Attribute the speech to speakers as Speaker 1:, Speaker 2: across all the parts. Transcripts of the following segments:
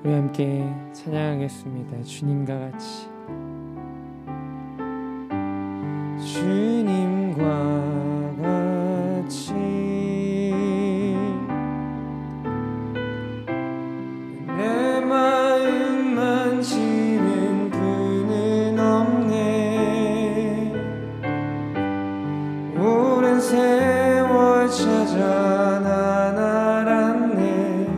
Speaker 1: 우리 함께 찬양하겠습니다. 주님과 같이. 주님과 같이 내 마음 만지는 분은 없네. 오랜 세월 찾아 난 알았네.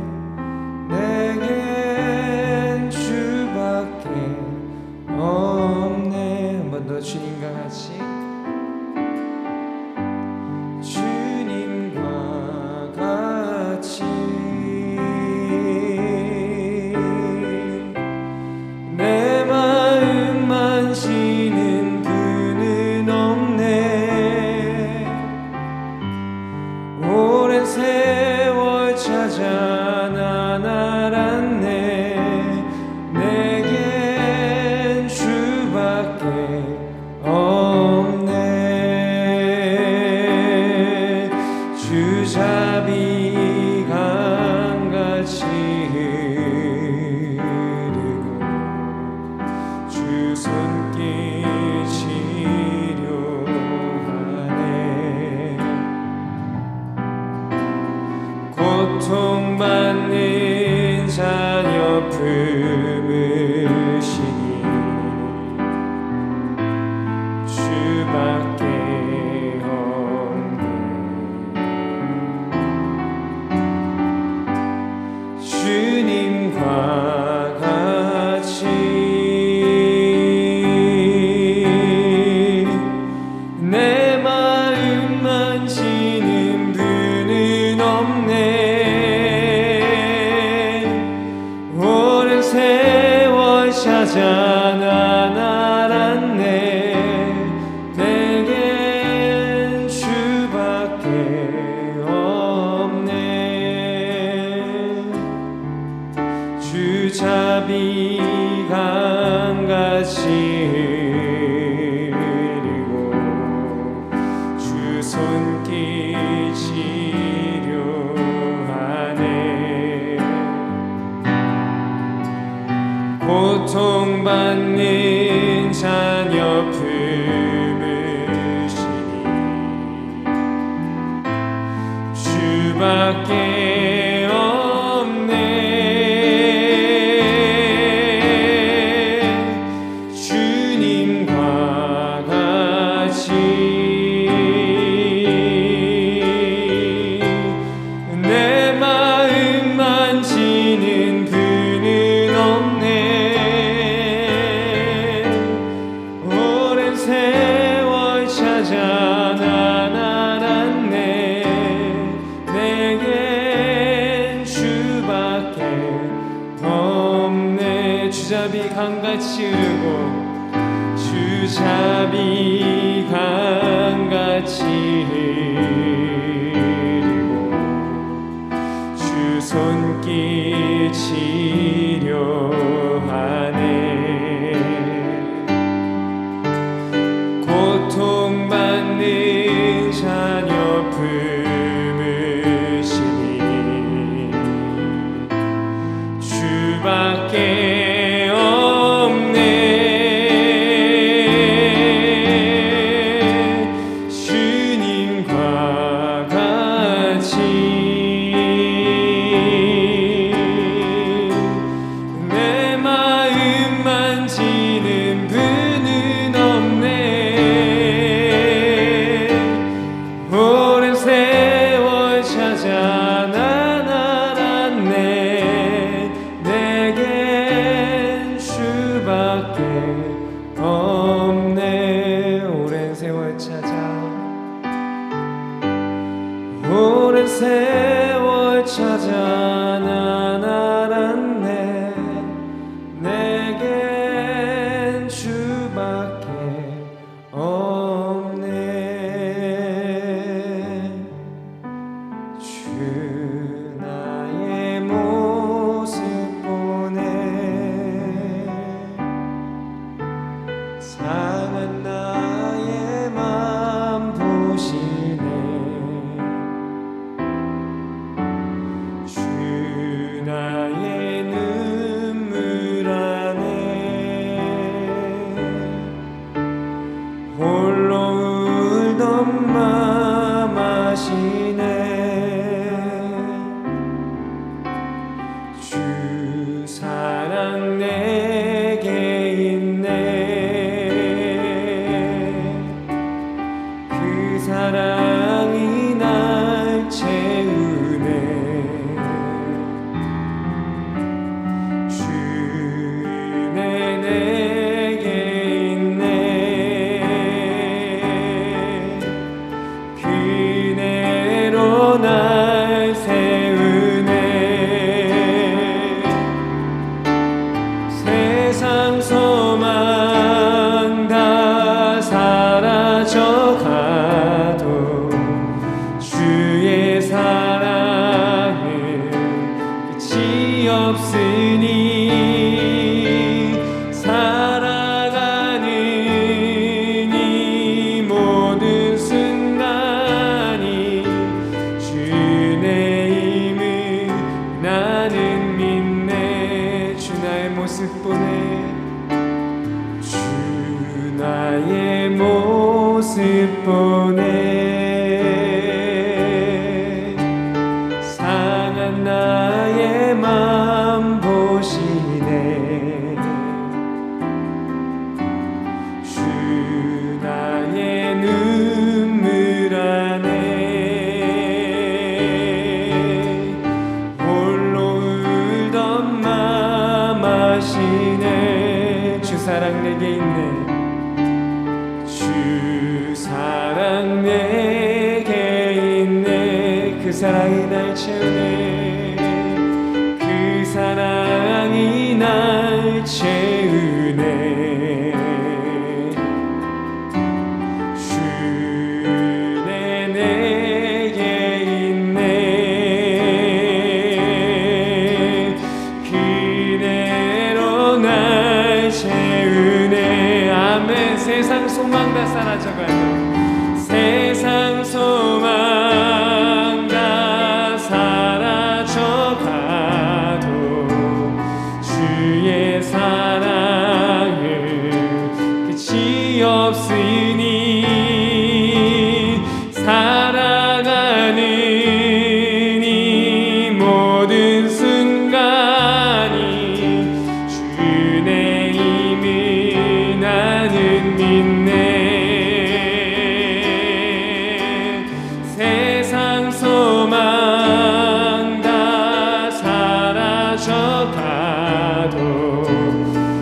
Speaker 1: 내겐 주밖에 없네. 한 번 더 주님과 같이. 주님과 같이 내 마음 만지는 분은 없네. 오랜 세월 찾아 난 알았네. 내겐 주밖에 없네. 주잡이 강같이 흐르고 주 손길 치료하네. 고통받는 자녀 품으시니 주밖에 주님과 같이 내 마음 만지는 분은 없네. 오랜 세월 찾아 난 알았네. 내겐 주밖에 없네. 주잡이 강같이 흐르고 주 손길 치료하네. 고통받는 자녀 품으시니 주밖에 주님과 같이 내 마음 만지는 분은 없네. 오랜 세월 찾아 난 알았네. 내겐 주밖에 없네. 주잡이 강같이 흐르고 주잡이 강같이 흐르고 주 손길 치료하네. 고통받는 자녀 품으시니 주밖에 오랜 세월 찾아 난 알았네. 내겐 주밖에 없네. 주 나의 모습 보네. 상한 나의 맘 보시네. 주 없으니 살아가는 이 모든 순간이 주의 힘을 나는 믿네. 주 나의 모습 보네. 주 나의 모습 보네. 상한 나의 맘 보시네. 주 나의 눈물 안에 홀로 울던 맘 아시네. 주 사랑 내게 있네. 주 사랑 내게 있네. 그 사랑이 날 채우네. 그 사랑이 날 채우네. 주 내게 있네. 그대로 날 채우네. 아멘. 세상 소망 다 사라져가도 세상 소망 다 사라져가도 주의 사랑은 끝이 없으니 살아가는 이 모든 순간이 주의 힘을 나는 믿네. 세상 소망 다 사라져가도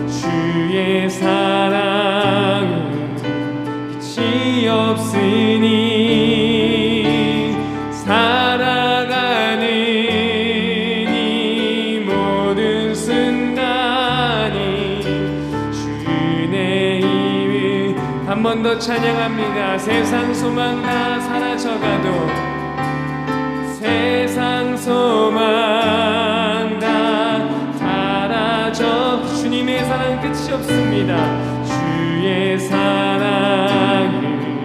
Speaker 1: 주의 사랑은 끝이 없으니 살아가는 이 모든 순간이 주의 힘을 한 번 더 찬양합니다. 세상 소망 다 사라져가도 세상 소망 다 사라져 주님의 사랑은 끝이 없습니다. 주의 사랑은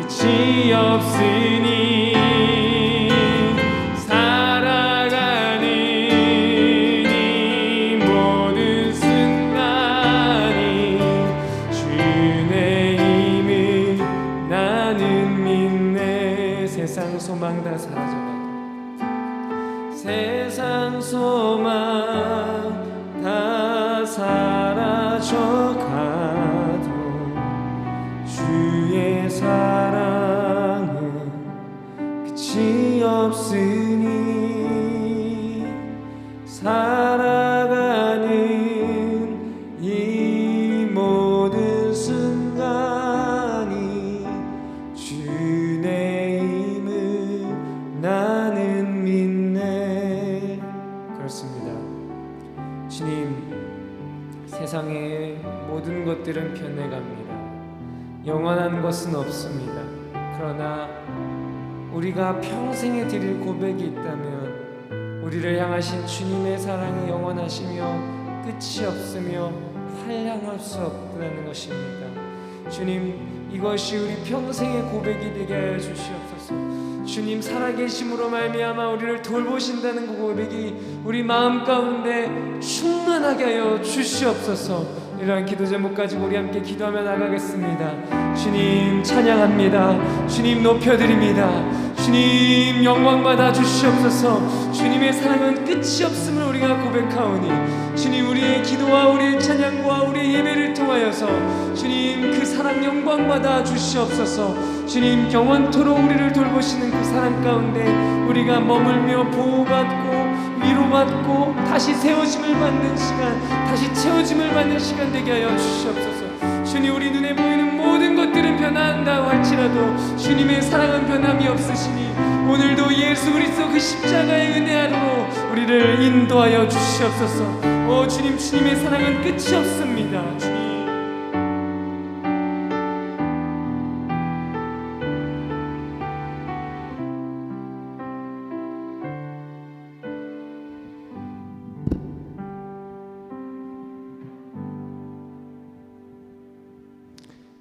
Speaker 1: 끝이 없으니 살아가는 이 모든 순간이 주의 힘을 나는 믿네. 세상 소망 다 사라져가도 세상 소망 다 사라져가도 주의 사랑은 끝이 없으니 살아가는 이 모든 순간이 주의 힘을 나는 믿네. 그렇습니다. 주님, 세상의 모든 것들은 변해갑니다. 영원한 것은 없습니다. 그러나 우리가 평생에 드릴 고백이 있다면 우리를 향하신 주님의 사랑이 영원하시며 끝이 없으며 한량할 수 없다는 것입니다. 주님, 이것이 우리 평생의 고백이 되게 하여 주시옵소서. 주님 살아계심으로 말미암아 우리를 돌보신다는 그 고백이 우리 마음 가운데 충만하게 하여 주시옵소서. 이러한 기도 제목 가지고 우리 함께 기도하며 나가겠습니다. 주님 찬양합니다. 주님 높여드립니다. 주님 영광 받아 주시옵소서. 주님의 사랑은 끝이 없음을 우리가 고백하오니 주님 우리의 기도와 우리의 찬양과 우리의 예배를 통하여서 주님 그 사랑 영광 받아 주시옵소서. 주님 영원토록 우리를 돌보시는 그 사랑 가운데 우리가 머물며 보호받고 위로받고 다시 세워짐을 받는 시간, 다시 채워짐을 받는 시간 되게 하여 주시옵소서. 주님 우리 눈에 보이는 모든 것들은 변한다 할지라도 주님의 사랑은 변함이 없으시니 오늘도 예수 그리스도 그 십자가의 은혜 아래로 우리를 인도하여 주시옵소서. 오 주님, 주님의 사랑은 끝이 없습니다. 주님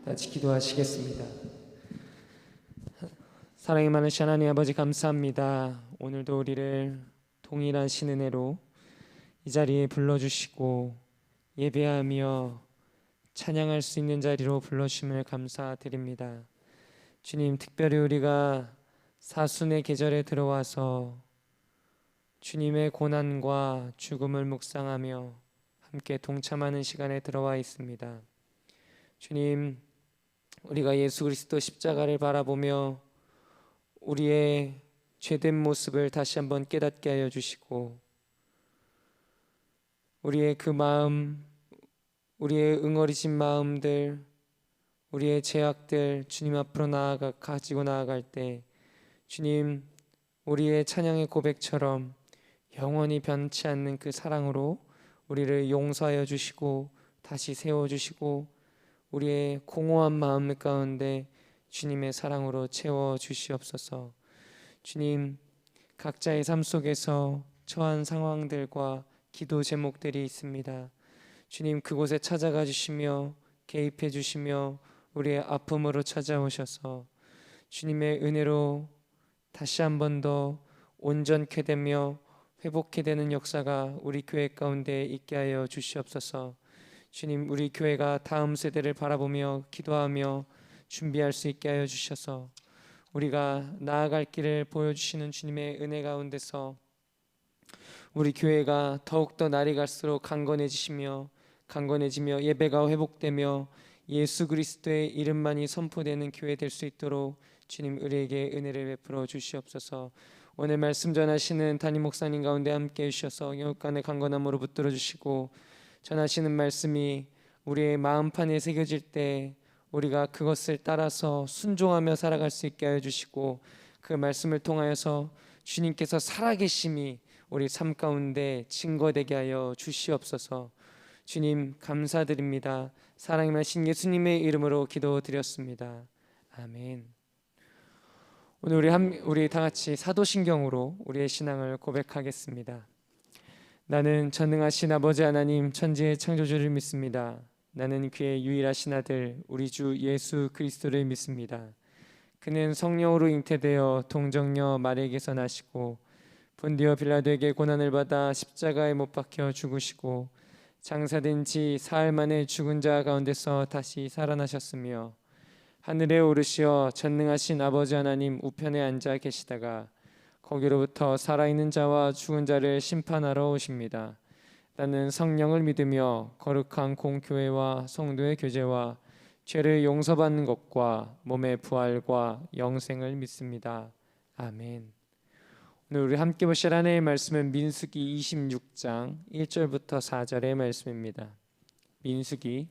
Speaker 1: 같이 기도하시겠습니다. 사랑이 많으신 하나님 아버지, 감사합니다. 오늘도 우리를 동일하신 은혜로 이 자리에 불러주시고 예배하며 찬양할 수 있는 자리로 불러주심을 감사드립니다. 주님, 특별히 우리가 사순의 계절에 들어와서 주님의 고난과 죽음을 묵상하며 함께 동참하는 시간에 들어와 있습니다. 주님, 우리가 예수 그리스도 십자가를 바라보며 우리의 죄된 모습을 다시 한번 깨닫게 하여 주시고, 우리의 그 마음, 우리의 응어리진 마음들, 우리의 죄악들 주님 앞으로 가지고 나아갈 때 주님, 우리의 찬양의 고백처럼 영원히 변치 않는 그 사랑으로 우리를 용서하여 주시고 다시 세워주시고, 우리의 공허한 마음 가운데 주님의 사랑으로 채워 주시옵소서. 주님, 각자의 삶 속에서 처한 상황들과 기도 제목들이 있습니다. 주님, 그곳에 찾아가 주시며 개입해 주시며 우리의 아픔으로 찾아오셔서 주님의 은혜로 다시 한 번 더 온전케 되며 회복케 되는 역사가 우리 교회 가운데 있게 하여 주시옵소서. 주님, 우리 교회가 다음 세대를 바라보며 기도하며 준비할 수 있게 하여 주셔서 우리가 나아갈 길을 보여주시는 주님의 은혜 가운데서 우리 교회가 더욱더 날이 갈수록 강건해지며 예배가 회복되며 예수 그리스도의 이름만이 선포되는 교회 될 수 있도록 주님, 우리에게 은혜를 베풀어 주시옵소서. 오늘 말씀 전하시는 담임 목사님 가운데 함께 해주셔서 영육간의 강건함으로 붙들어 주시고, 전하시는 말씀이 우리의 마음판에 새겨질 때 우리가 그것을 따라서 순종하며 살아갈 수 있게 하여 주시고, 그 말씀을 통하여서 주님께서 살아계심이 우리 삶 가운데 증거되게 하여 주시옵소서. 주님, 감사드립니다. 사랑이 많으신 예수님의 이름으로 기도드렸습니다. 아멘. 오늘 우리 다 같이 사도신경으로 우리의 신앙을 고백하겠습니다. 나는 전능하신 아버지 하나님, 천지의 창조주를 믿습니다. 나는 그의 유일하신 아들 우리 주 예수 그리스도를 믿습니다. 그는 성령으로 잉태되어 동정녀 마리아에게서 나시고 본디오 빌라도에게 고난을 받아 십자가에 못 박혀 죽으시고 장사된 지 사흘 만에 죽은 자 가운데서 다시 살아나셨으며 하늘에 오르시어 전능하신 아버지 하나님 우편에 앉아 계시다가 거기로부터 살아있는 자와 죽은 자를 심판하러 오십니다. 나는 성령을 믿으며 거룩한 공교회와 성도의 교제와 죄를 용서받는 것과 몸의 부활과 영생을 믿습니다. 아멘. 오늘 우리 함께 보실 하나님의 말씀은 민수기 26장 1절부터 4절의 말씀입니다. 민수기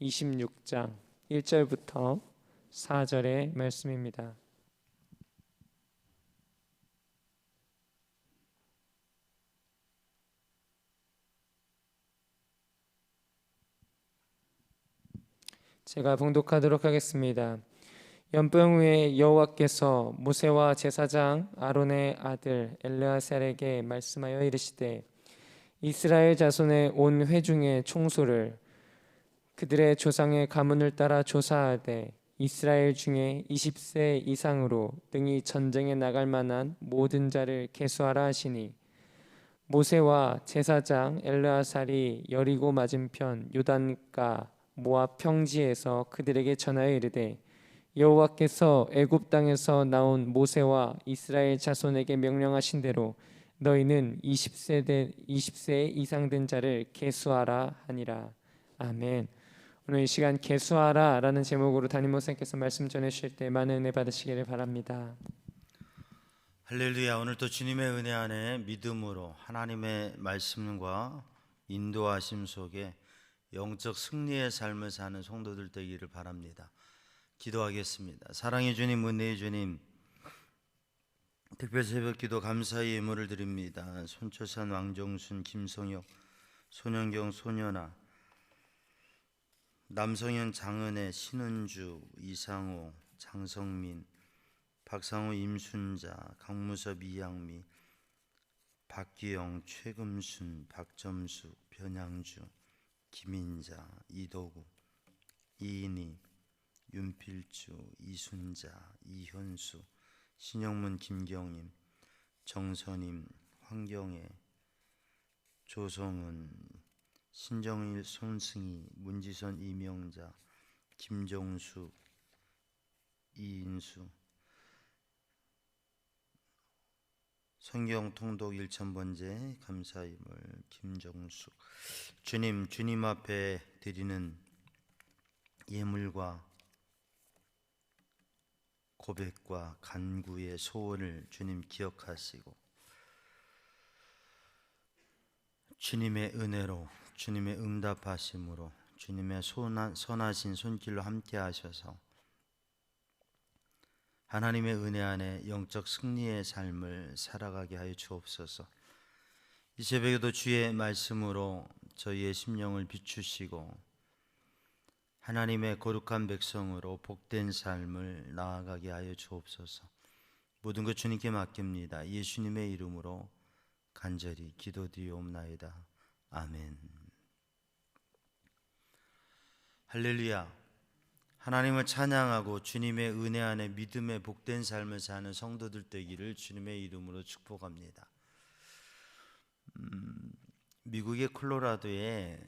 Speaker 1: 26장 1절부터 4절의 말씀입니다. 제가 봉독하도록 하겠습니다. 연병 후에 여호와께서 모세와 제사장 아론의 아들 엘르아살에게 말씀하여 이르시되, 이스라엘 자손의 온 회중의 총소를 그들의 조상의 가문을 따라 조사하되 이스라엘 중에 20세 이상으로 능히 전쟁에 나갈 만한 모든 자를 계수하라 하시니, 모세와 제사장 엘르아살이 여리고 맞은편 요단가 모압 평지에서 그들에게 전하여 이르되, 여호와께서 애굽 땅에서 나온 모세와 이스라엘 자손에게 명령하신 대로 너희는 20세 이상 된 자를 계수하라 하니라. 아멘. 오늘 이 시간 계수하라 라는 제목으로 담임 목사님께서 말씀 전해주실 때 많은 은혜 받으시기를 바랍니다.
Speaker 2: 할렐루야. 오늘도 주님의 은혜 안에 믿음으로 하나님의 말씀과 인도하심 속에 영적 승리의 삶을 사는 성도들 되기를 바랍니다. 기도하겠습니다. 사랑의 주님, 은혜의 주님, 특별 새벽 기도 감사의 예물을 드립니다. 손초산, 왕정순, 김성혁, 손영경, 소년아, 남성현, 장은혜, 신은주, 이상호, 장성민, 박상호, 임순자, 강무섭, 이양미, 박기영, 최금순, 박점숙, 변양주, 김인자, 이도구, 이인희, 윤필주, 이순자, 이현수, 신영문, 김경임, 정선임, 황경애, 조성은, 신정일, 손승희, 문지선, 이명자, 김정수, 이인수, 성경 통독 1000번째 감사임을 김정수. 주님 앞에 드리는 예물과 고백과 간구의 소원을 주님 기억하시고 주님의 은혜로, 주님의 응답하심으로, 주님의 선하신 손길로 함께 하셔서 하나님의 은혜 안에 영적 승리의 삶을 살아가게 하여 주옵소서. 이 새벽에도 주의 말씀으로 저희의 심령을 비추시고 하나님의 거룩한 백성으로 복된 삶을 나아가게 하여 주옵소서. 모든 것 주님께 맡깁니다. 예수님의 이름으로 간절히 기도드리옵나이다. 아멘. 할렐루야. 하나님을 찬양하고 주님의 은혜 안에 믿음의 복된 삶을 사는 성도들 되기를 주님의 이름으로 축복합니다. 미국의 콜로라도에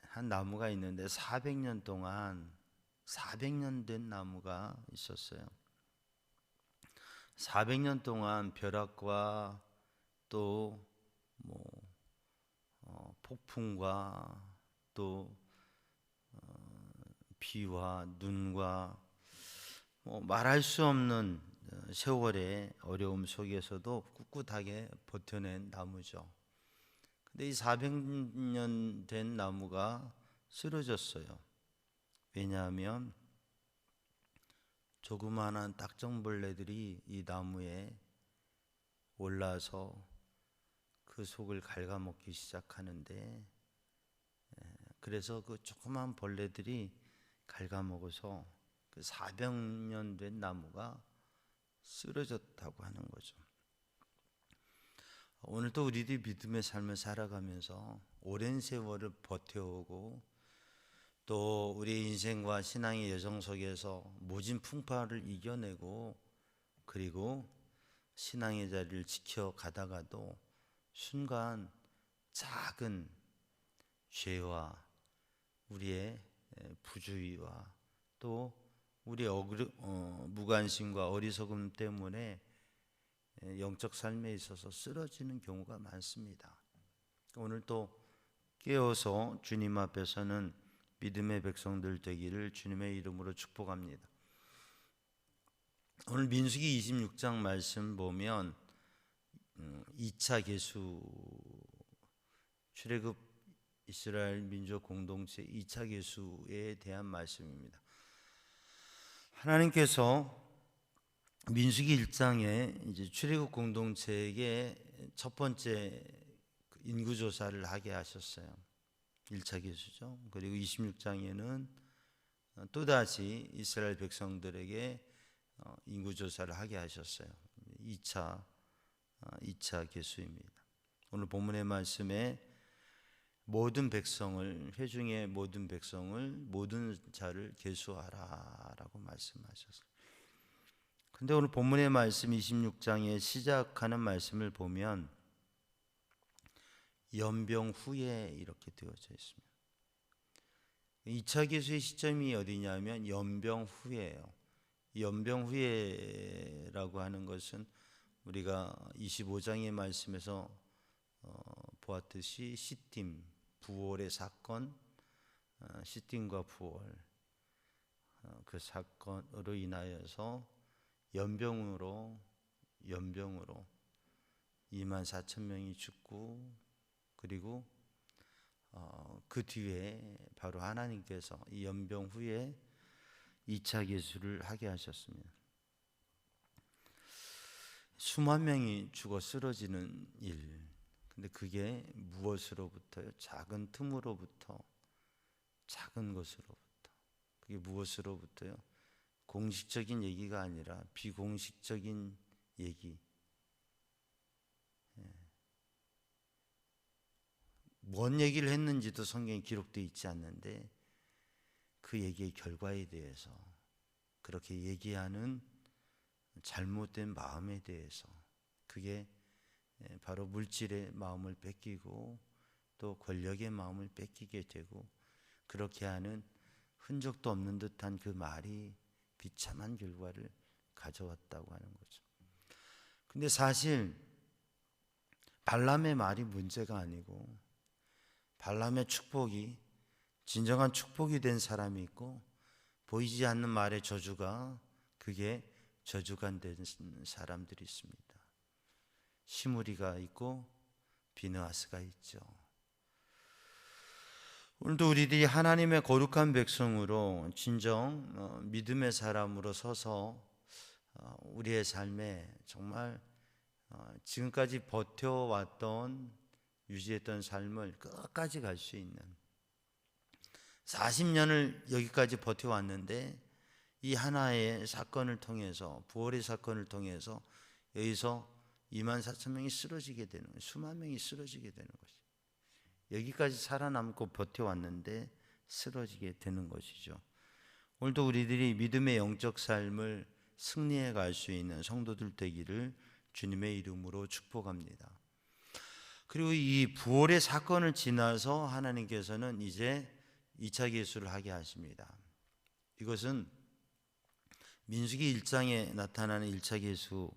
Speaker 2: 한 나무가 있는데 400년 된 나무가 있었어요. 400년 동안 벼락과 또 폭풍과 또 비와 눈과 말할 수 없는 세월의 어려움 속에서도 꿋꿋하게 버텨낸 나무죠. 근데 이 400년 된 나무가 쓰러졌어요. 왜냐하면 조그마한 딱정벌레들이 이 나무에 올라서 그 속을 갉아먹기 시작하는데, 그래서 그 조그만 벌레들이 갉아먹어서 그 400년 된 나무가 쓰러졌다고 하는 거죠. 오늘도 우리들이 믿음의 삶을 살아가면서 오랜 세월을 버텨오고 또 우리 인생과 신앙의 여정 속에서 모진 풍파를 이겨내고 그리고 신앙의 자리를 지켜가다가도 순간 작은 죄와 우리의 부주의와 또 우리의 무관심과 어리석음 때문에 영적 삶에 있어서 쓰러지는 경우가 많습니다. 오늘 또 깨어서 주님 앞에서는 믿음의 백성들 되기를 주님의 이름으로 축복합니다. 오늘 민수기 26장 말씀 보면 2차 계수, 출애굽 이스라엘 민족 공동체 2차 계수에 대한 말씀입니다. 하나님께서 민수기 1장에 이제 출애굽 공동체에게 첫 번째 인구 조사를 하게 하셨어요. 1차 계수죠. 그리고 26장에는 또다시 이스라엘 백성들에게 인구 조사를 하게 하셨어요. 2차 계수입니다. 오늘 본문의 말씀에 모든 백성을, 회중의 모든 백성을, 모든 자를 계수하라라고 말씀하셨어요. 근데 오늘 본문의 말씀 26장에 시작하는 말씀을 보면 연병 후에 이렇게 되어져 있습니다. 2차 계수의 시점이 어디냐면 연병 후에예요. 연병 후에라고 하는 것은 우리가 25장의 말씀에서 보았듯이 시딤, 부월의 사건, 시딤과 부월, 그 사건으로 인하여서 연병으로 24,000명이 죽고, 그리고 그 뒤에 바로 하나님께서 이 연병 후에 2차 계수를 하게 하셨습니다. 수만 명이 죽어 쓰러지는 일. 근데 그게 무엇으로부터요? 작은 틈으로부터, 작은 것으로부터. 그게 무엇으로부터요? 공식적인 얘기가 아니라 비공식적인 얘기. 뭔 얘기를 했는지도 성경에 기록되어 있지 않는데 그 얘기의 결과에 대해서 그렇게 얘기하는 잘못된 마음에 대해서, 그게 바로 물질의 마음을 뺏기고 또 권력의 마음을 뺏기게 되고, 그렇게 하는 흔적도 없는 듯한 그 말이 비참한 결과를 가져왔다고 하는 거죠. 근데 사실 발람의 말이 문제가 아니고, 발람의 축복이 진정한 축복이 된 사람이 있고, 보이지 않는 말의 저주가, 그게 저주가 된 사람들이 있습니다. 시므리가 있고 비느하스가 있죠. 오늘도 우리들이 하나님의 거룩한 백성으로 진정 믿음의 사람으로 서서 우리의 삶에 정말 지금까지 버텨왔던, 유지했던 삶을 끝까지 갈 수 있는, 40년을 여기까지 버텨왔는데 이 하나의 사건을 통해서, 부활의 사건을 통해서 여기서 24,000명이 쓰러지게 되는 거예요. 수만 명이 쓰러지게 되는 것이죠. 여기까지 살아남고 버텨왔는데 쓰러지게 되는 것이죠. 오늘도 우리들이 믿음의 영적 삶을 승리해 갈 수 있는 성도들 되기를 주님의 이름으로 축복합니다. 그리고 이 부활의 사건을 지나서 하나님께서는 이제 2차 계수를 하게 하십니다. 이것은 민수기 1장에 나타나는 1차 계수,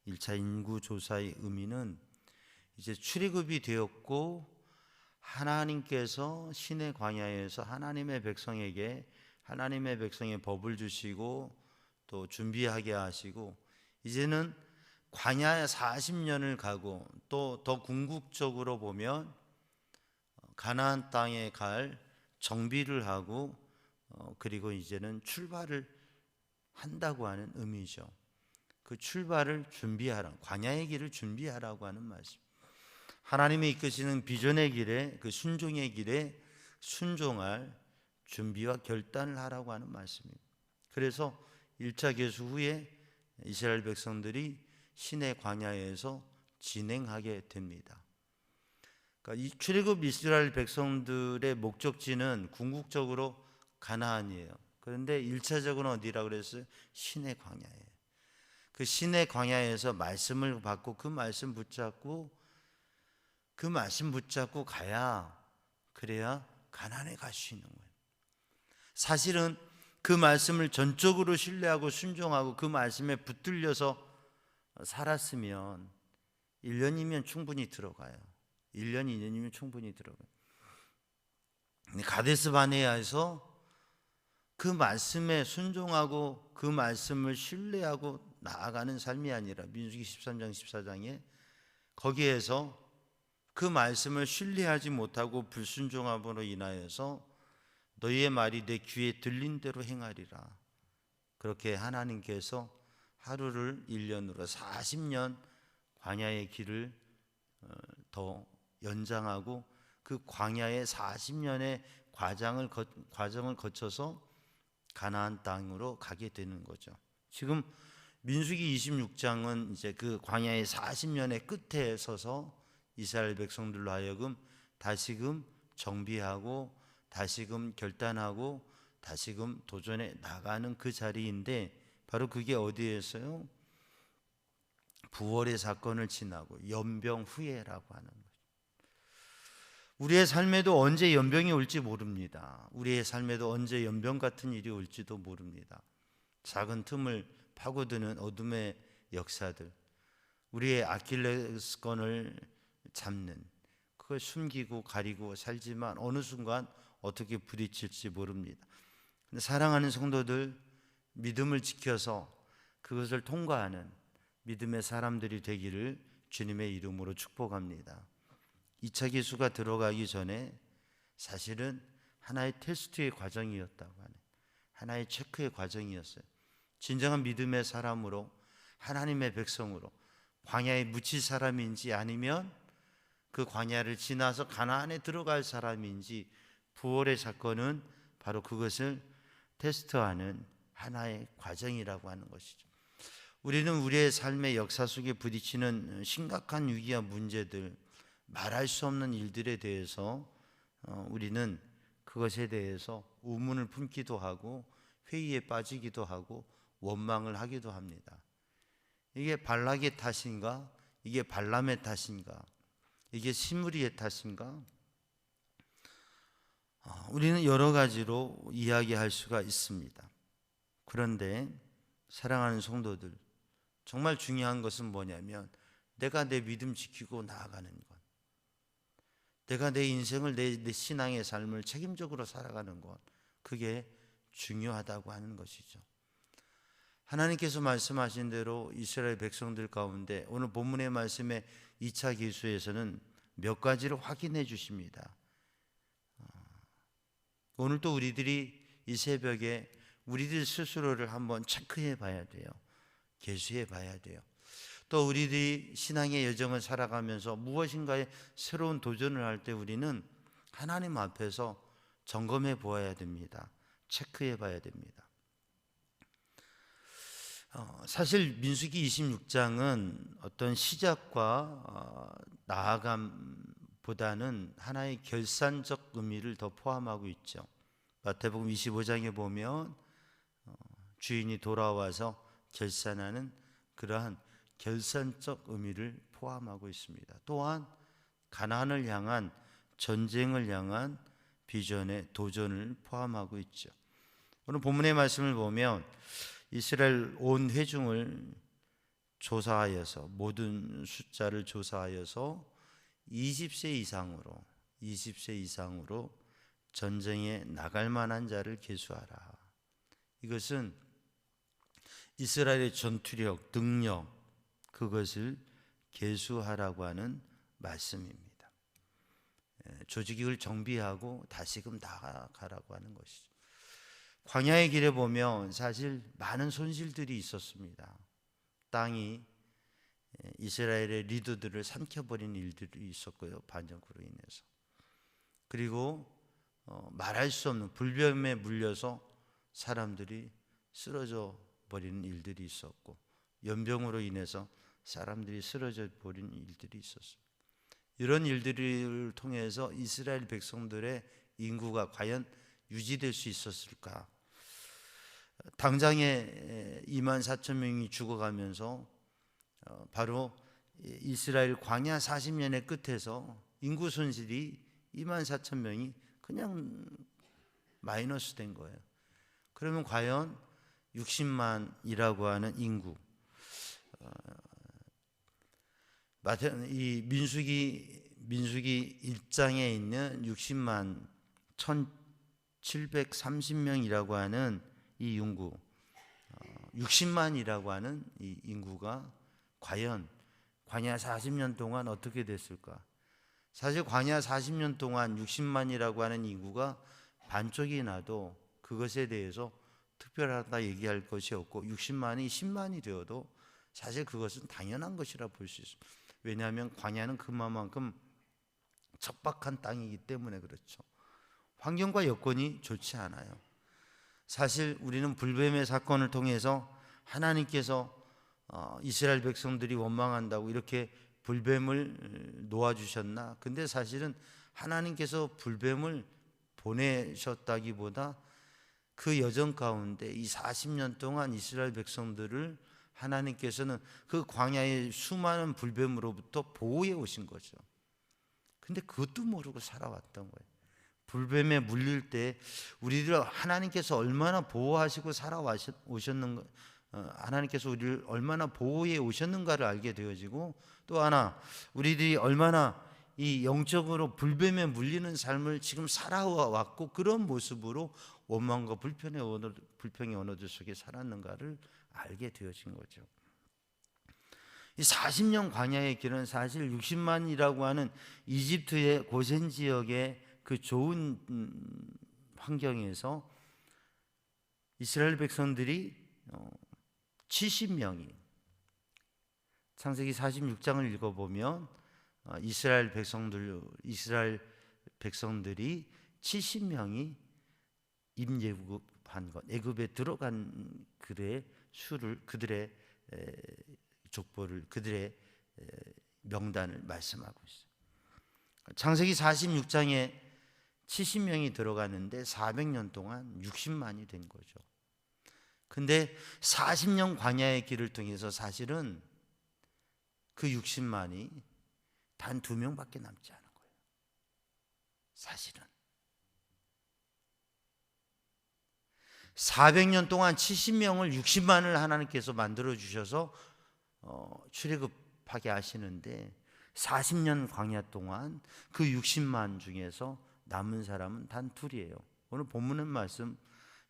Speaker 2: 1차 인구 조사의 의미는 이제 출애굽이 되었고, 하나님께서 신의 광야에서 하나님의 백성에게 하나님의 백성의 법을 주시고 또 준비하게 하시고, 이제는 광야에 40년을 가고, 또 더 궁극적으로 보면 가나안 땅에 갈 정비를 하고, 그리고 이제는 출발을 한다고 하는 의미죠. 그 출발을 준비하라, 광야의 길을 준비하라고 하는 말씀. 하나님이 이끄시는 비전의 길에, 그 순종의 길에 순종할 준비와 결단을 하라고 하는 말씀입니다. 그래서 1차 계수 후에 이스라엘 백성들이 신의 광야에서 진행하게 됩니다. 그러니까 이 출애굽 이스라엘 백성들의 목적지는 궁극적으로 가나안이에요. 그런데 1차적으로 어디라고 그랬어요? 신의 광야예요. 그 신의 광야에서 말씀을 받고 그 말씀 붙잡고 가야, 그래야 가나안에 갈 수 있는 거예요. 사실은 그 말씀을 전적으로 신뢰하고 순종하고 그 말씀에 붙들려서 살았으면 1년이면 충분히 들어가요. 1년, 2년이면 충분히 들어가요. 가데스 바네아에서 그 말씀에 순종하고 그 말씀을 신뢰하고 나아가는 삶이 아니라, 민수기 13장 14장에 거기에서 그 말씀을 신뢰하지 못하고 불순종함으로 인하여서 너희의 말이 내 귀에 들린 대로 행하리라. 그렇게 하나님께서 하루를 1년으로 40년 광야의 길을 더 연장하고, 그 광야의 40년의 과정을 거쳐서 가나안 땅으로 가게 되는 거죠. 지금 민수기 26장은 이제 그 광야의 40년의 끝에 서서 이스라엘 백성들로 하여금 다시금 정비하고 다시금 결단하고 다시금 도전해 나가는 그 자리인데, 바로 그게 어디에서요? 부활의 사건을 지나고 연병 후에라고 하는 거죠. 우리의 삶에도 언제 연병이 올지 모릅니다. 우리의 삶에도 언제 연병 같은 일이 올지도 모릅니다. 작은 틈을 파고드는 어둠의 역사들, 우리의 아킬레스건을 잡는, 그걸 숨기고 가리고 살지만 어느 순간 어떻게 부딪힐지 모릅니다. 근데 사랑하는 성도들, 믿음을 지켜서 그것을 통과하는 믿음의 사람들이 되기를 주님의 이름으로 축복합니다. 2차 기수가 들어가기 전에 사실은 하나의 테스트의 과정이었다고 하는, 하나의 체크의 과정이었어요. 진정한 믿음의 사람으로, 하나님의 백성으로 광야에 묻힐 사람인지, 아니면 그 광야를 지나서 가나안에 들어갈 사람인지, 부활의 사건은 바로 그것을 테스트하는 하나의 과정이라고 하는 것이죠. 우리는 우리의 삶의 역사 속에 부딪히는 심각한 위기와 문제들, 말할 수 없는 일들에 대해서 우리는 그것에 대해서 의문을 품기도 하고 회의에 빠지기도 하고 원망을 하기도 합니다. 이게 발락의 탓인가? 이게 발람의 탓인가? 이게 시므리의 탓인가? 우리는 여러 가지로 이야기할 수가 있습니다. 그런데 사랑하는 성도들, 정말 중요한 것은 뭐냐면 내가 내 믿음 지키고 나아가는 것, 내가 내 인생을 내 신앙의 삶을 책임적으로 살아가는 것, 그게 중요하다고 하는 것이죠. 하나님께서 말씀하신 대로 이스라엘 백성들 가운데 오늘 본문의 말씀의 2차 기수에서는 몇 가지를 확인해 주십니다. 오늘 또 우리들이 이 새벽에 우리들 스스로를 한번 체크해 봐야 돼요. 계수해 봐야 돼요. 또 우리들이 신앙의 여정을 살아가면서 무엇인가에 새로운 도전을 할 때 우리는 하나님 앞에서 점검해 보아야 됩니다. 체크해 봐야 됩니다. 사실 민수기 26장은 어떤 시작과 나아감보다는 하나의 결산적 의미를 더 포함하고 있죠. 마태복음 25장에 보면 주인이 돌아와서 결산하는 그러한 결산적 의미를 포함하고 있습니다. 또한 가나안을 향한 전쟁을 향한 비전의 도전을 포함하고 있죠. 오늘 본문의 말씀을 보면 이스라엘 온 회중을 조사하여서 모든 숫자를 조사하여서 20세 이상으로 전쟁에 나갈 만한 자를 계수하라. 이것은 이스라엘의 전투력, 능력, 그것을 계수하라고 하는 말씀입니다. 조직을 정비하고 다시금 나아가라고 하는 것이죠. 광야의 길에 보면 사실 많은 손실들이 있었습니다. 땅이 이스라엘의 리더들을 삼켜버린 일들이 있었고요, 반역으로 인해서. 그리고 말할 수 없는 불뱀에 물려서 사람들이 쓰러져 버리는 일들이 있었고, 연병으로 인해서 사람들이 쓰러져 버린 일들이 있었어요. 이런 일들을 통해서 이스라엘 백성들의 인구가 과연 유지될 수 있었을까? 당장에 24,000명이 죽어가면서 바로 이스라엘 광야 40년의 끝에서 인구 손실이 24,000명이 그냥 마이너스 된 거예요. 그러면 과연 60만이라고 하는 인구, 이 민수기 1장에 있는 60만 1730명이라고 하는 이 인구, 60만이라고 하는 이 인구가 과연 광야 40년 동안 어떻게 됐을까? 사실 광야 40년 동안 60만이라고 하는 인구가 반쪽이 나도 그것에 대해서 특별하다 얘기할 것이 없고, 60만이 10만이 되어도 사실 그것은 당연한 것이라 볼 수 있습니다. 왜냐하면 광야는 그만큼 척박한 땅이기 때문에 그렇죠. 환경과 여건이 좋지 않아요. 사실 우리는 불뱀의 사건을 통해서 하나님께서 이스라엘 백성들이 원망한다고 이렇게 불뱀을 놓아주셨나? 근데 사실은 하나님께서 불뱀을 보내셨다기보다 그 여정 가운데 이 40년 동안 이스라엘 백성들을 하나님께서는 그 광야의 수많은 불뱀으로부터 보호해 오신 거죠. 근데 그것도 모르고 살아왔던 거예요. 불뱀에 물릴 때 우리를 하나님께서 얼마나 보호하시고 살아오셨는가, 하나님께서 우리를 얼마나 보호해 오셨는가를 알게 되어지고, 또 하나 우리들이 얼마나 이 영적으로 불뱀에 물리는 삶을 지금 살아왔고 그런 모습으로 원망과 불평의 언어들 속에 살았는가를 알게 되어진 거죠. 이 40년 광야의 길은 사실 60만이라고 하는 이집트의 고센 지역의 그 좋은 환경에서 이스라엘 백성들이 70명이, 창세기 46장을 읽어보면 이스라엘 백성들이 70명이 임예굽한 것, 애굽에 들어간 그들의 수를, 그들의 족보를, 그들의 명단을 말씀하고 있어요. 창세기 46장에 70명이 들어가는데 400년 동안 60만이 된 거죠. 근데 40년 광야의 길을 통해서 사실은 그 60만이 단 2명밖에 남지 않은 거예요. 사실은 400년 동안 70명을 60만을 하나님께서 만들어 주셔서 출애굽하게 하시는데 40년 광야 동안 그 60만 중에서 남은 사람은 단 둘이에요. 오늘 본문의 말씀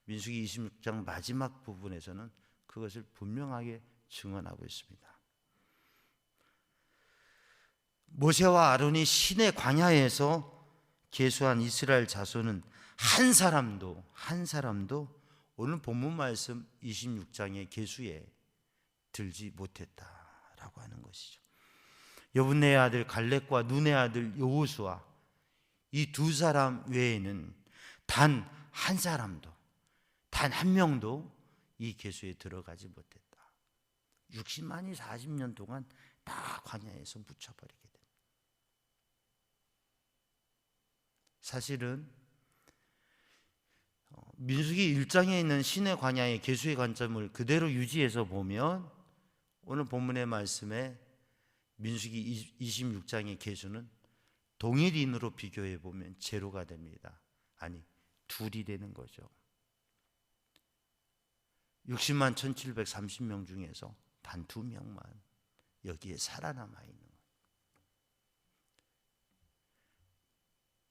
Speaker 2: 민수기 26장 마지막 부분에서는 그것을 분명하게 증언하고 있습니다. 모세와 아론이 시내 광야에서 계수한 이스라엘 자손은 한 사람도 오늘 본문 말씀 26장의 계수에 들지 못했다라고 하는 것이죠. 여분네의 아들 갈렙과 눈의 아들 여호수아 이 두 사람 외에는 단 한 사람도 단 한 명도 이 계수에 들어가지 못했다. 60만이 40년 동안 다 광야에서 묻혀버리게 됩니다. 사실은 민수기 1장에 있는 신의 광야의 계수의 관점을 그대로 유지해서 보면 오늘 본문의 말씀에 민수기 26장의 계수는 동일인으로 비교해 보면 제로가 됩니다. 아니, 둘이 되는 거죠. 60만 1730명 중에서 단 2명만 여기에 살아남아 있는 거예요.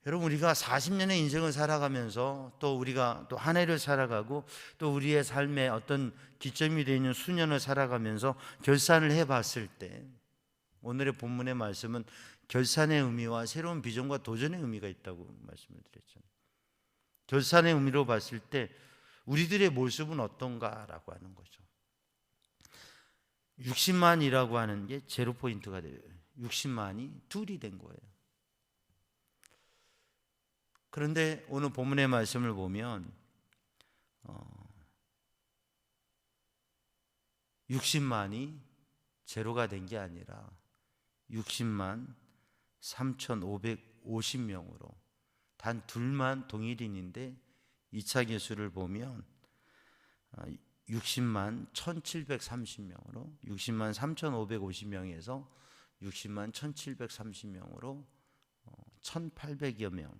Speaker 2: 여러분, 우리가 40년의 인생을 살아가면서 또 우리가 또 한 해를 살아가고 또 우리의 삶의 어떤 기점이 되는 수년을 살아가면서 결산을 해봤을 때 오늘의 본문의 말씀은 결산의 의미와 새로운 비전과 도전의 의미가 있다고 말씀을 드렸잖아요. 결산의 의미로 봤을 때 우리들의 모습은 어떤가라고 하는 거죠. 60만이라고 하는 게 제로 포인트가 돼요. 60만이 둘이 된 거예요. 그런데 오늘 본문의 말씀을 보면 60만이 제로가 된 게 아니라 60만 3,550명으로 단 둘만 동일인인데 2차 계수를 보면 60만 1,730명으로 60만 3,550명에서 60만 1,730명으로 1,800여 명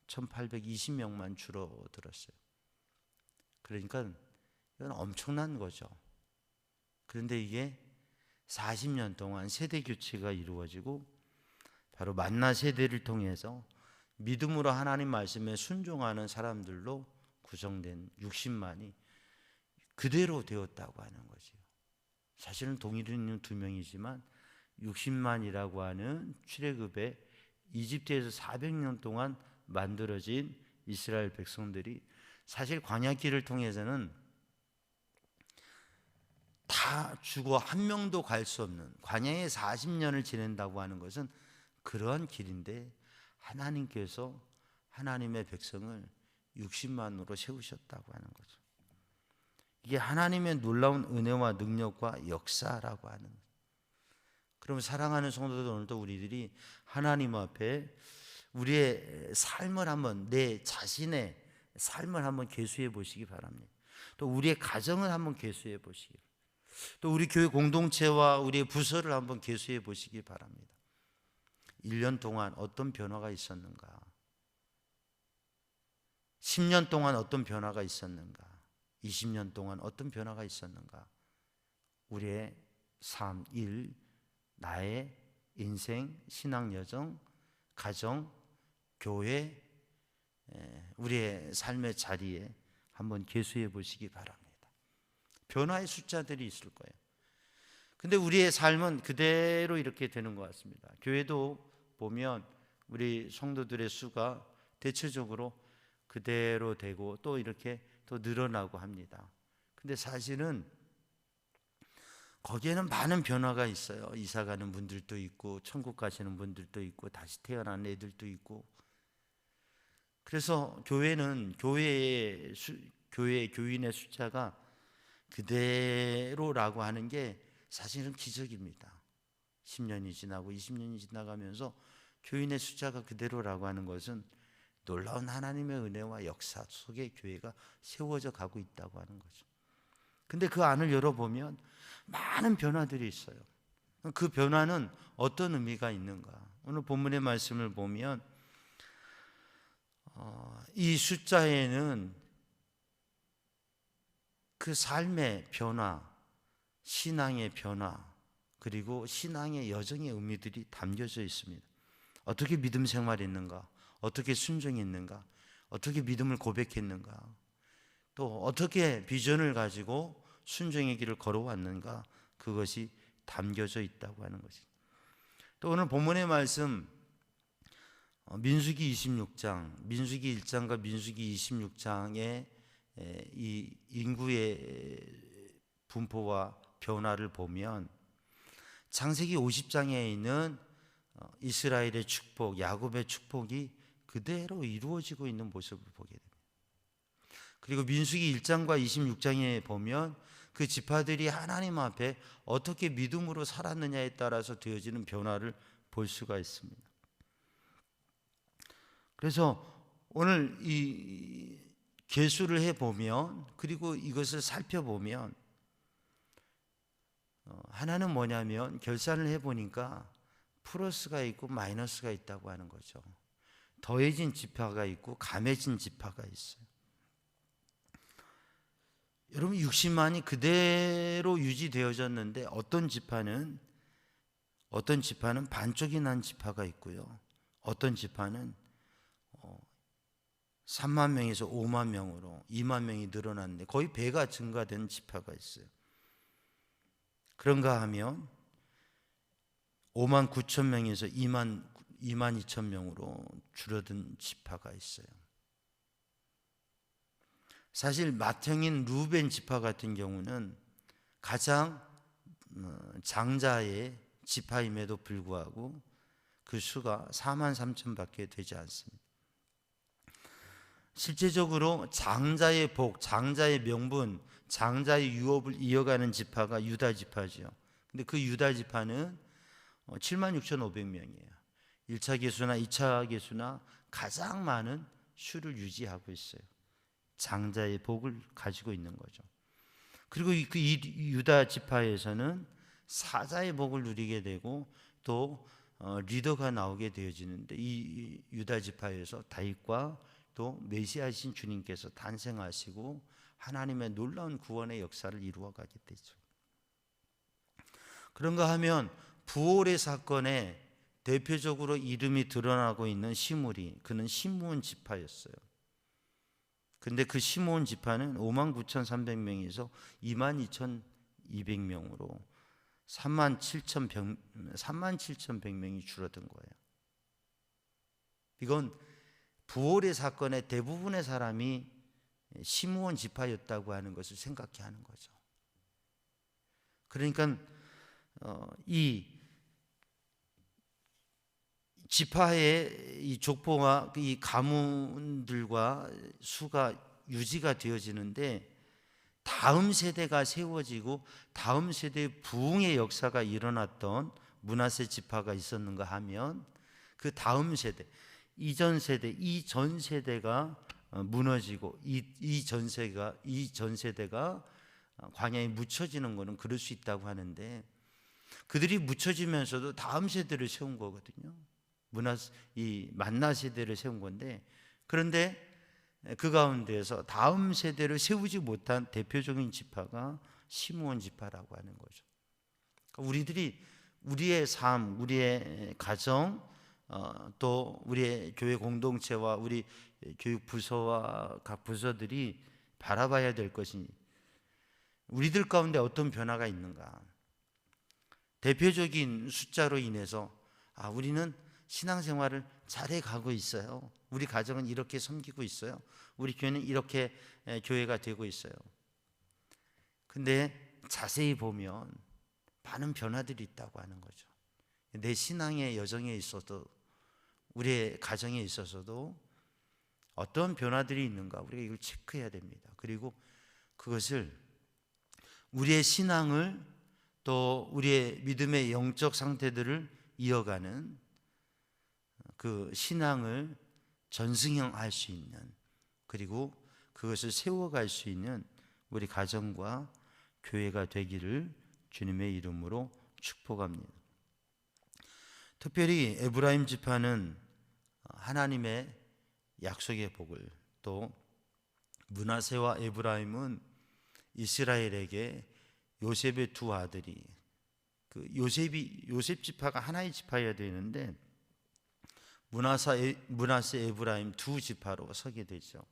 Speaker 2: 1,820명만 줄어들었어요. 그러니까 이건 엄청난 거죠. 그런데 이게 40년 동안 세대 교체가 이루어지고 바로 만나 세대를 통해서 믿음으로 하나님 말씀에 순종하는 사람들로 구성된 60만이 그대로 되었다고 하는 거죠. 사실은 동일인은 2명이지만 60만이라고 하는 출애굽의 이집트에서 400년 동안 만들어진 이스라엘 백성들이 사실 광야길을 통해서는 다 죽어 한 명도 갈 수 없는 광야에 40년을 지낸다고 하는 것은 그러한 길인데 하나님께서 하나님의 백성을 60만으로 세우셨다고 하는 거죠. 이게 하나님의 놀라운 은혜와 능력과 역사라고 하는 거죠. 그럼 사랑하는 성도들, 오늘도 우리들이 하나님 앞에 우리의 삶을 한번, 내 자신의 삶을 한번 계수해 보시기 바랍니다. 또 우리의 가정을 한번 계수해 보시기, 또 우리 교회 공동체와 우리의 부서를 한번 계수해 보시기 바랍니다. 1년 동안 어떤 변화가 있었는가? 10년 동안 어떤 변화가 있었는가? 20년 동안 어떤 변화가 있었는가? 우리의 삶, 일, 나의 인생, 신앙 여정, 가정, 교회, 우리의 삶의 자리에 한번 계수해 보시기 바랍니다. 변화의 숫자들이 있을 거예요. 근데 우리의 삶은 그대로 이렇게 되는 것 같습니다. 교회도 보면 우리 성도들의 수가 대체적으로 그대로 되고 또 이렇게 또 늘어나고 합니다. 근데 사실은 거기에는 많은 변화가 있어요. 이사 가는 분들도 있고 천국 가시는 분들도 있고 다시 태어난 애들도 있고. 그래서 교회는 교회의 교인의 숫자가 그대로라고 하는 게 사실은 기적입니다. 10년이 지나고 20년이 지나가면서 교인의 숫자가 그대로라고 하는 것은 놀라운 하나님의 은혜와 역사 속에 교회가 세워져 가고 있다고 하는 거죠. 근데 그 안을 열어보면 많은 변화들이 있어요. 그 변화는 어떤 의미가 있는가? 오늘 본문의 말씀을 보면 이 숫자에는 그 삶의 변화, 신앙의 변화, 그리고 신앙의 여정의 의미들이 담겨져 있습니다. 어떻게 믿음 생활했는가? 어떻게 순종했는가? 어떻게 믿음을 고백했는가? 또 어떻게 비전을 가지고 순종의 길을 걸어왔는가? 그것이 담겨져 있다고 하는 것이. 또 오늘 본문의 말씀 민수기 26장, 민수기 1장과 민수기 26장의 이 인구의 분포와 변화를 보면 창세기 50장에 있는 이스라엘의 축복, 야곱의 축복이 그대로 이루어지고 있는 모습을 보게 됩니다. 그리고 민수기 1장과 26장에 보면 그 지파들이 하나님 앞에 어떻게 믿음으로 살았느냐에 따라서 되어지는 변화를 볼 수가 있습니다. 그래서 오늘 이 계수를 해보면, 그리고 이것을 살펴보면 하나는 뭐냐면 결산을 해보니까 플러스가 있고 마이너스가 있다고 하는 거죠. 더해진 지파가 있고 감해진 지파가 있어요. 여러분 60만이 그대로 유지되어졌는데 어떤 지파는 반쪽이 난 지파가 있고요. 어떤 지파는 3만 명에서 5만 명으로 2만 명이 늘어났는데 거의 배가 증가된 지파가 있어요. 그런가 하면 5만 9천 명에서 2만 2천 명으로 줄어든 지파가 있어요. 사실 맏형인 루벤 지파 같은 경우는 가장 장자의 지파임에도 불구하고 그 수가 4만 3천 밖에 되지 않습니다. 실제적으로 장자의 복, 장자의 명분, 장자의 유업을 이어가는 지파가 유다 지파죠. 근데 그 유다 지파는 76,500명이에요. 1차 계수나 2차 계수나 가장 많은 수를 유지하고 있어요. 장자의 복을 가지고 있는 거죠. 그리고 그 유다 지파에서는 사자의 복을 누리게 되고 또 리더가 나오게 되어지는데 이 유다 지파에서 다윗과 또 메시아이신 주님께서 탄생하시고 하나님의 놀라운 구원의 역사를 이루어가게 되죠. 그런가 하면 부활의 사건에 대표적으로 이름이 드러나고 있는 시므리, 그는 시므온 지파였어요. 근데 그 시므온 지파는 59,300명에서 22,200명으로 37,100명이 줄어든 거예요. 이건 부활의 사건의 대부분의 사람이 시므온 지파였다고 하는 것을 생각해 하는 거죠. 그러니까 이 지파의 이 족보와 이 가문들과 수가 유지가 되어지는데 다음 세대가 세워지고 다음 세대의 부흥의 역사가 일어났던 므낫세 지파가 있었는가 하면 그 다음 세대, 이전 세대가 무너지고 이 전 세대가 광야에 묻혀지는 것은 그럴 수 있다고 하는데 그들이 묻혀지면서도 다음 세대를 세운 거거든요. 이 만나 세대를 세운 건데, 그런데 그 가운데에서 다음 세대를 세우지 못한 대표적인 지파가 시므온 지파라고 하는 거죠. 우리들이 우리의 삶, 우리의 가정, 또 우리의 교회 공동체와 우리 교육 부서와 각 부서들이 바라봐야 될 것이 우리들 가운데 어떤 변화가 있는가. 대표적인 숫자로 인해서 우리는 신앙생활을 잘해 가고 있어요. 우리 가정은 이렇게 섬기고 있어요. 우리 교회는 이렇게 교회가 되고 있어요. 근데 자세히 보면 많은 변화들이 있다고 하는 거죠. 내 신앙의 여정에 있어도 우리의 가정에 있어서도 어떤 변화들이 있는가 우리가 이걸 체크해야 됩니다. 그리고 그것을 우리의 신앙을 또 우리의 믿음의 영적 상태들을 이어가는 그 신앙을 전승형할 수 있는, 그리고 그것을 세워갈 수 있는 우리 가정과 교회가 되기를 주님의 이름으로 축복합니다. 특별히 에브라임 지파는 하나님의 약속의 복을, 또 므낫세와 에브라임은 이스라엘에게 요셉의 두 아들이, 요셉 지파가 하나의 지파여야 되는데 므낫세 에브라임 두 지파로 서게 되죠.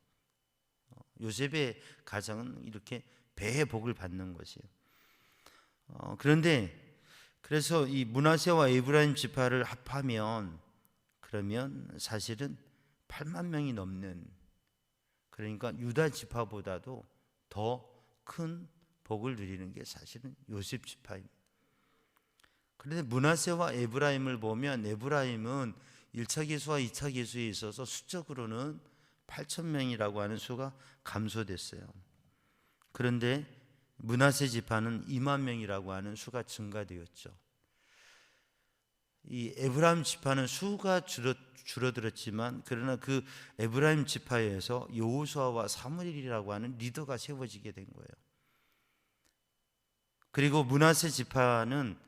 Speaker 2: 요셉의 가정은 이렇게 배의 복을 받는 것이에요. 그래서 이 므낫세와 에브라임 지파를 합하면 그러면 사실은 8만 명이 넘는, 그러니까 유다 지파보다도 더 큰 복을 누리는 게 사실은 요셉 지파입니다. 그런데 므낫세와 에브라임을 보면 에브라임은 1차 계수와 2차 계수에 있어서 수적으로는 8천 명이라고 하는 수가 감소됐어요. 그런데 므낫세 지파는 2만 명이라고 하는 수가 증가되었죠. 이 에브라임 지파는 수가 줄어들었지만 그러나 그 에브라임 지파에서 여호수아와 사무엘이라고 하는 리더가 세워지게 된 거예요. 그리고 므낫세 지파는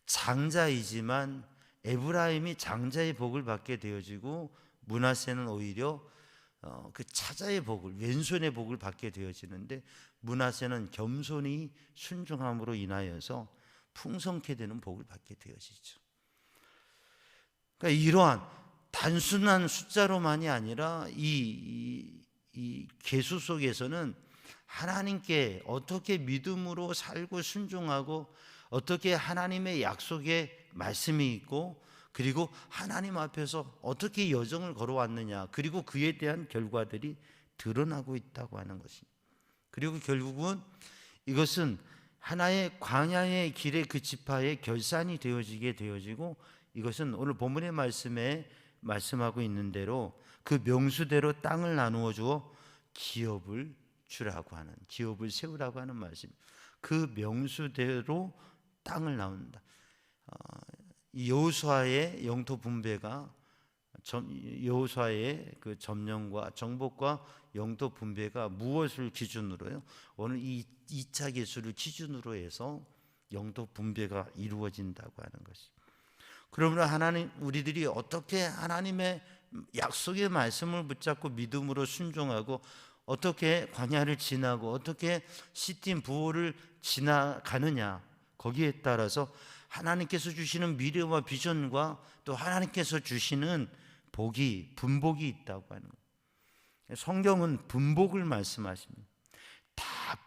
Speaker 2: 장자이지만 에브라임이 장자의 복을 받게 되어지고 므낫세는 오히려 그 차자의 복을, 왼손의 복을 받게 되어지는데 므낫세는 겸손히 순종함으로 인하여서 풍성케 되는 복을 받게 되어지죠. 그러니까 이러한 단순한 숫자로만이 아니라 이 계수 속에서는 하나님께 어떻게 믿음으로 살고 순종하고 어떻게 하나님의 약속의 말씀이 있고 그리고 하나님 앞에서 어떻게 여정을 걸어왔느냐, 그리고 그에 대한 결과들이 드러나고 있다고 하는 것입니다. 그리고 결국은 이것은 하나의 광야의 길의 그 지파의 결산이 되어지고 이것은 오늘 본문의 말씀에 말씀하고 있는 대로 그 명수대로 땅을 나누어 주어 기업을 주라고 하는, 기업을 세우라고 하는 말씀. 그 명수대로 땅을 나눈다. 여호수아의 영토 분배가 여호수아의 그 점령과 정복과 영토 분배가 무엇을 기준으로요? 오늘 이 2차 계수를 기준으로 해서 영토 분배가 이루어진다고 하는 것이. 그러므로 하나님, 우리들이 어떻게 하나님의 약속의 말씀을 붙잡고 믿음으로 순종하고 어떻게 광야를 지나고 어떻게 시딤 부호를 지나가느냐, 거기에 따라서 하나님께서 주시는 미래와 비전과 또 하나님께서 주시는 복이, 분복이 있다고 하는 거예요. 성경은 분복을 말씀하십니다. 다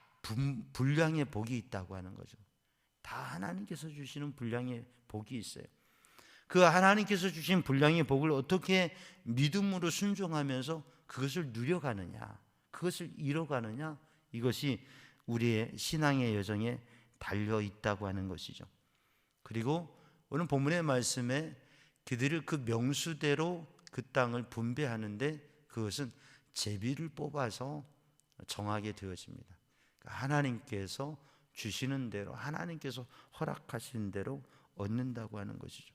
Speaker 2: 분량의 복이 있다고 하는 거죠. 다 하나님께서 주시는 분량의 복이 있어요. 그 하나님께서 주신 분량의 복을 어떻게 믿음으로 순종하면서 그것을 누려가느냐, 그것을 이뤄가느냐, 이것이 우리의 신앙의 여정에 달려 있다고 하는 것이죠. 그리고 오늘 본문의 말씀에 그들을 그 명수대로 그 땅을 분배하는데 그것은 제비를 뽑아서 정하게 되어집니다. 하나님께서 주시는 대로, 하나님께서 허락하신 대로 얻는다고 하는 것이죠.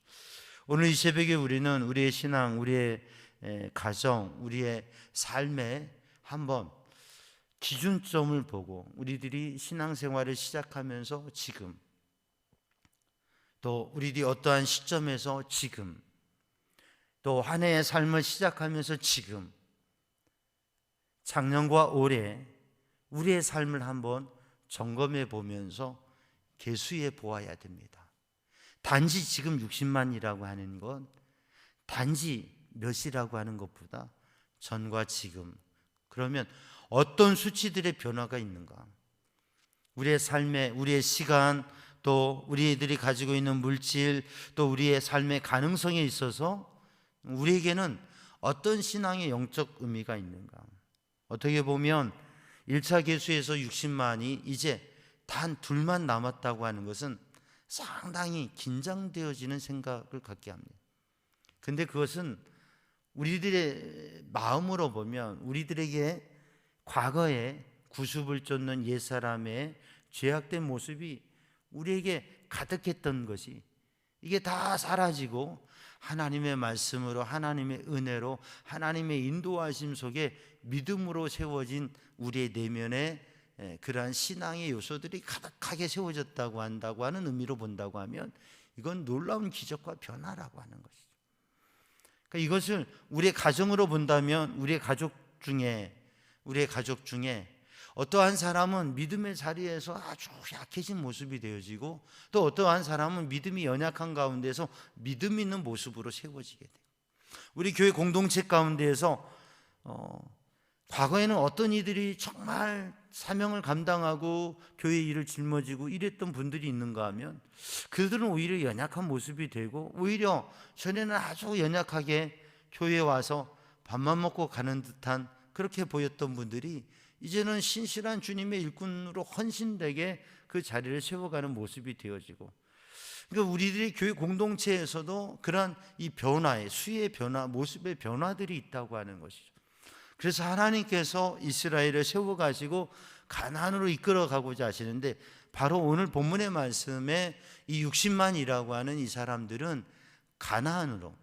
Speaker 2: 오늘 이 새벽에 우리는 우리의 신앙, 우리의 가정, 우리의 삶에 한번 기준점을 보고 우리들이 신앙생활을 시작하면서 지금, 또 우리들이 어떠한 시점에서 지금, 또 한 해의 삶을 시작하면서 지금, 작년과 올해 우리의 삶을 한번 점검해 보면서 계수해 보아야 됩니다. 단지 지금 60만이라고 하는 건 단지 몇이라고 하는 것보다 전과 지금, 그러면 어떤 수치들의 변화가 있는가? 우리의 삶에, 우리의 시간, 또 우리들이 가지고 있는 물질, 또 우리의 삶의 가능성에 있어서 우리에게는 어떤 신앙의 영적 의미가 있는가? 어떻게 보면 1차 계수에서 60만이 이제 단 둘만 남았다고 하는 것은 상당히 긴장되어지는 생각을 갖게 합니다. 근데 그것은 우리들의 마음으로 보면 우리들에게 과거에 구습을 쫓는 옛사람의 죄악된 모습이 우리에게 가득했던 것이 이게 다 사라지고 하나님의 말씀으로, 하나님의 은혜로, 하나님의 인도하심 속에 믿음으로 세워진 우리의 내면의 그러한 신앙의 요소들이 가득하게 세워졌다고 한다고 하는 의미로 본다고 하면 이건 놀라운 기적과 변화라고 하는 것이죠. 그러니까 이것을 우리의 가정으로 본다면 우리의 가족 중에 어떠한 사람은 믿음의 자리에서 아주 약해진 모습이 되어지고 또 어떠한 사람은 믿음이 연약한 가운데서 믿음 있는 모습으로 세워지게 돼요. 우리 교회 공동체 가운데에서 과거에는 어떤 이들이 정말 사명을 감당하고 교회 일을 짊어지고 이랬던 분들이 있는가 하면 그들은 오히려 연약한 모습이 되고 오히려 전에는 아주 연약하게 교회에 와서 밥만 먹고 가는 듯한 그렇게 보였던 분들이 이제는 신실한 주님의 일꾼으로 헌신되게 그 자리를 세워가는 모습이 되어지고, 그러니까 우리들의 교회 공동체에서도 그러한 이 변화의 수의 변화, 모습의 변화들이 있다고 하는 것이죠. 그래서 하나님께서 이스라엘을 세워가지고 가나안으로 이끌어가고자 하시는데 바로 오늘 본문의 말씀에 이 60만이라고 하는 이 사람들은 가나안으로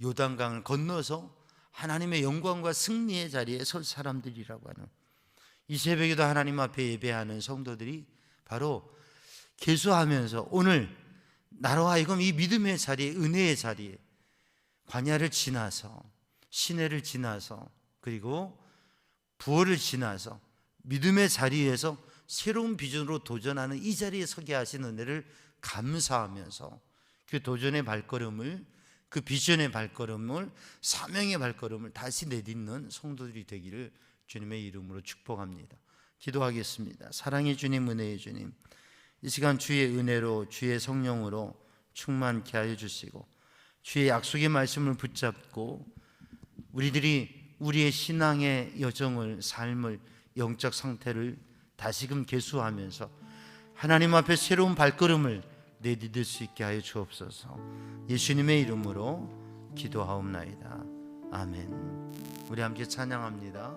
Speaker 2: 요단강을 건너서 하나님의 영광과 승리의 자리에 설 사람들이라고 하는, 이 새벽에도 하나님 앞에 예배하는 성도들이 바로 계수하면서 오늘 나로 하여금 이 믿음의 자리에, 은혜의 자리에, 광야를 지나서 시내를 지나서 그리고 부활을 지나서 믿음의 자리에서 새로운 비전으로 도전하는 이 자리에 서게 하신 은혜를 감사하면서 그 도전의 발걸음을, 그 비전의 발걸음을, 사명의 발걸음을 다시 내딛는 성도들이 되기를 주님의 이름으로 축복합니다. 기도하겠습니다. 사랑의 주님, 은혜의 주님, 이 시간 주의 은혜로, 주의 성령으로 충만케 하여 주시고 주의 약속의 말씀을 붙잡고 우리들이 우리의 신앙의 여정을, 삶을, 영적 상태를 다시금 계수하면서 하나님 앞에 새로운 발걸음을 내디딜 수 있게 하여 주옵소서. 예수님의 이름으로 기도하옵나이다. 아멘. 우리 함께 찬양합니다.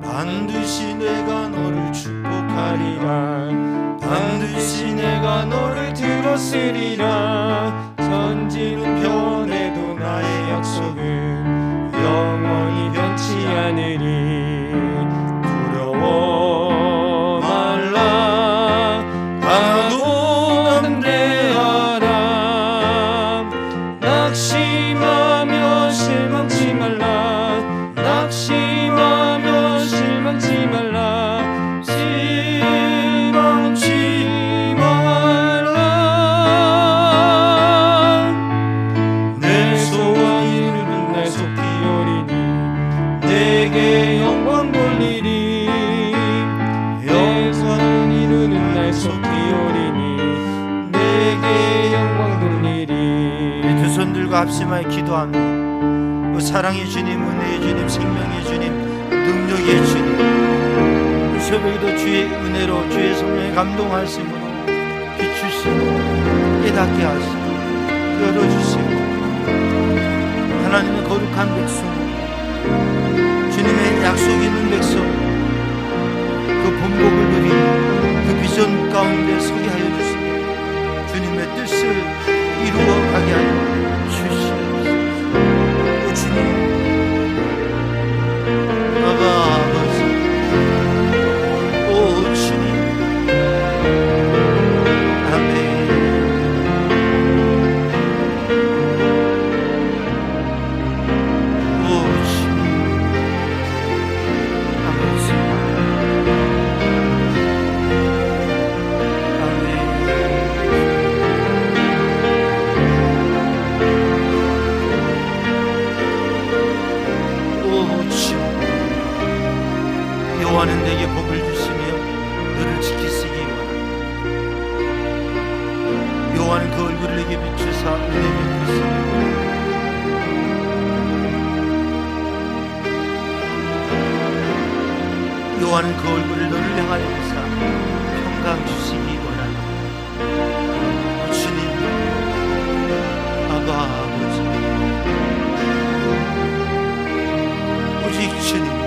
Speaker 2: 반드시 내가 너를 축복하리라. 반드시 내가 너를 들었으리라. 천지는 변해도 나의 약속은 영원히 변치 않으리. 두려워 말라. 강도 담대하라. 낙심하며 실망치 말라. 낙심하며 실망치 말라. 실망치 말라. 내 소원 이루는 날 속히 오리니 내게 영광 돌리리. 내 소원 이루는 날 속히 오리니 내게 영광 돌리리. 두 손 들고 합심하여 기도합니다. 사랑의 주님, 은혜의 주님, 생명의 주님, 능력의 주님, 이 새벽에도 주의 은혜로, 주의 성령의 감동하심으로 비추시고 깨닫게 하시고 열어주시고 하나님의 거룩한 백성, 주님의 약속 있는 백성, 그 본복을 누리는 그 비전 가운데 서게 하여 주시고 주님의 뜻을 이루어 가게 하여 주시옵소서. 주님, 아버지, 오 주님, 아멘. 오 주님, 아버지, 아멘. 여호와는 내게 복을 주시며 너를 지키시기 원하노라. 여호와는 그 얼굴을 내게 비추사 은혜 베푸시며 여호와는 그 얼굴을 너를 향하여 비사 평강 주시기 원하노라. 주님, 아버지, 오직 주님,